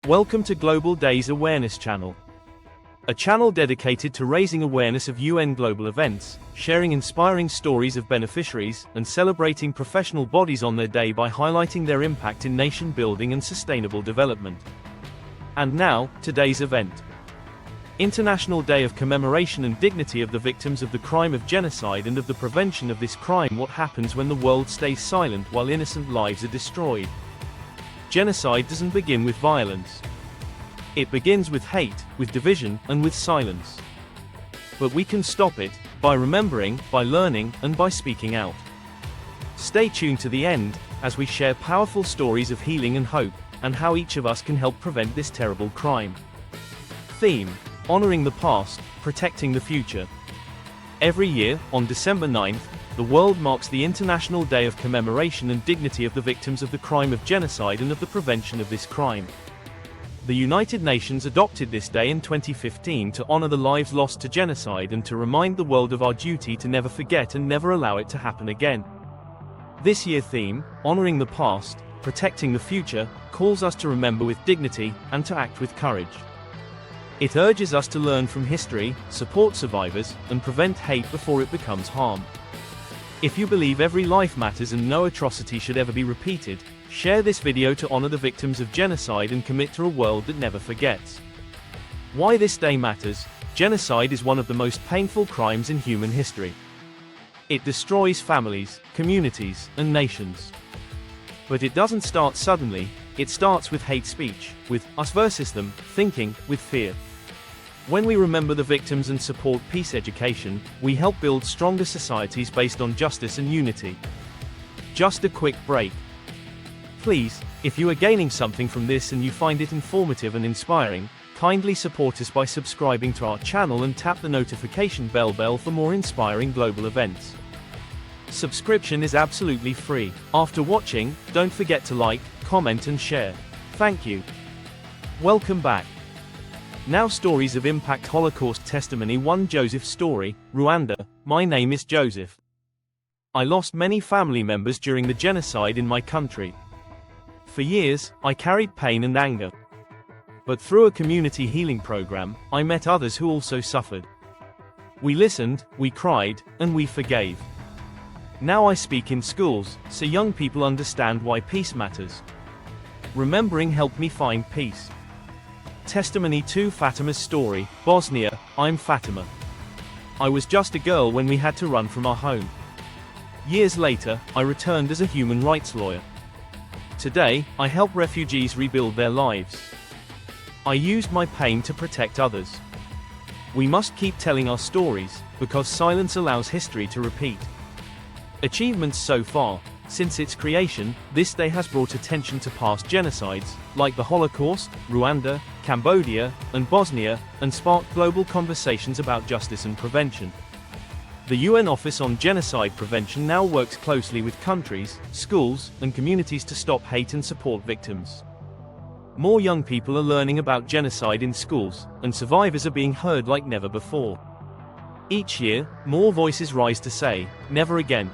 Welcome to Global Days Awareness Channel, a channel dedicated to raising awareness of UN global events, sharing inspiring stories of beneficiaries, and celebrating professional bodies on their day by highlighting their impact in nation building and sustainable development. And now, today's event. International Day of Commemoration and Dignity of the Victims of the Crime of Genocide and of the Prevention of this Crime. What happens when the world stays silent while innocent lives are destroyed? Genocide doesn't begin with violence. It begins with hate, with division, and with silence. But we can stop it, by remembering, by learning, and by speaking out. Stay tuned to the end, as we share powerful stories of healing and hope, and how each of us can help prevent this terrible crime. Theme: Honoring the past, protecting the future. Every year, on December 9th, the world marks the International Day of Commemoration and Dignity of the Victims of the Crime of Genocide and of the Prevention of this Crime. The United Nations adopted this day in 2015 to honor the lives lost to genocide and to remind the world of our duty to never forget and never allow it to happen again. This year's theme, Honoring the Past, Protecting the Future, calls us to remember with dignity and to act with courage. It urges us to learn from history, support survivors, and prevent hate before it becomes harm. If you believe every life matters and no atrocity should ever be repeated, share this video to honor the victims of genocide and commit to a world that never forgets. Why this day matters: genocide is one of the most painful crimes in human history. It destroys families, communities, and nations. But it doesn't start suddenly, it starts with hate speech, with us versus them, thinking, with fear. When we remember the victims and support peace education, we help build stronger societies based on justice and unity. Just a quick break. Please, if you are gaining something from this and you find it informative and inspiring, kindly support us by subscribing to our channel and tap the notification bell for more inspiring global events. Subscription is absolutely free. After watching, don't forget to like, comment and share. Thank you. Welcome back. Now stories of impact. Holocaust testimony 1. Joseph story, Rwanda. My name is Joseph. I lost many family members during the genocide in my country. For years, I carried pain and anger. But through a community healing program, I met others who also suffered. We listened, we cried, and we forgave. Now I speak in schools, so young people understand why peace matters. Remembering helped me find peace. Testimony 2. Fatima's story, Bosnia. I'm Fatima. I was just a girl when we had to run from our home. Years later, I returned as a human rights lawyer. Today, I help refugees rebuild their lives. I used my pain to protect others. We must keep telling our stories, because silence allows history to repeat. Achievements so far. Since its creation, this day has brought attention to past genocides, like the Holocaust, Rwanda, Cambodia, and Bosnia, and sparked global conversations about justice and prevention. The UN Office on Genocide Prevention now works closely with countries, schools, and communities to stop hate and support victims. More young people are learning about genocide in schools, and survivors are being heard like never before. Each year, more voices rise to say, never again.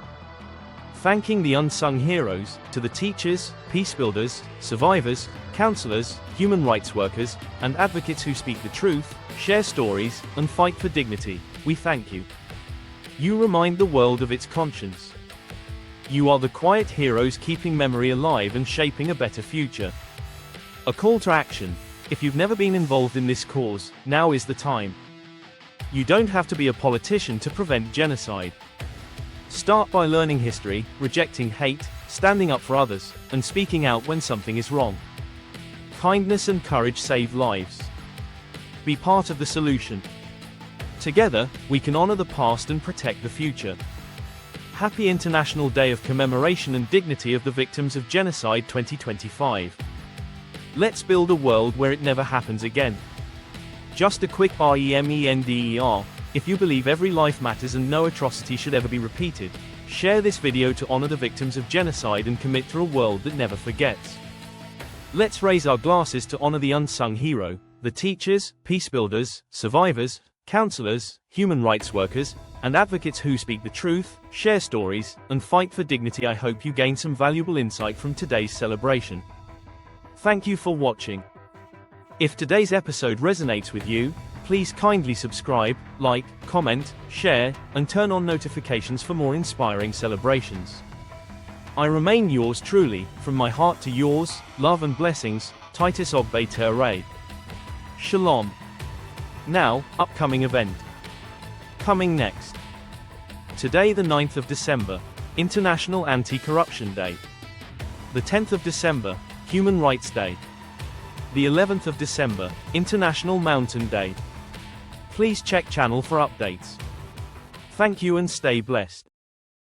Thanking the unsung heroes, to the teachers, peace builders, survivors, counselors, human rights workers, and advocates who speak the truth, share stories, and fight for dignity, we thank you. You remind the world of its conscience. You are the quiet heroes keeping memory alive and shaping a better future. A call to action: if you've never been involved in this cause, now is the time. You don't have to be a politician to prevent genocide. Start by learning history, rejecting hate, standing up for others, and speaking out when something is wrong. Kindness and courage save lives. Be part of the solution. Together, we can honor the past and protect the future. Happy International Day of Commemoration and Dignity of the Victims of Genocide 2025. Let's build a world where it never happens again. Just a quick remender. If you believe every life matters and no atrocity should ever be repeated, share this video to honor the victims of genocide and commit to a world that never forgets. Let's raise our glasses to honor the unsung hero, the teachers, peace builders, survivors, counselors, human rights workers, and advocates who speak the truth, share stories, and fight for dignity. I hope you gain some valuable insight from today's celebration. Thank you for watching. If today's episode resonates with you, please kindly subscribe, like, comment, share, and turn on notifications for more inspiring celebrations. I remain yours truly, from my heart to yours, love and blessings, Titus Ogbe Tere. Shalom. Now, upcoming event. Coming next. Today the 9th of December, International Anti-Corruption Day. The 10th of December, Human Rights Day. The 11th of December, International Mountain Day. Please check channel for updates. Thank you and stay blessed.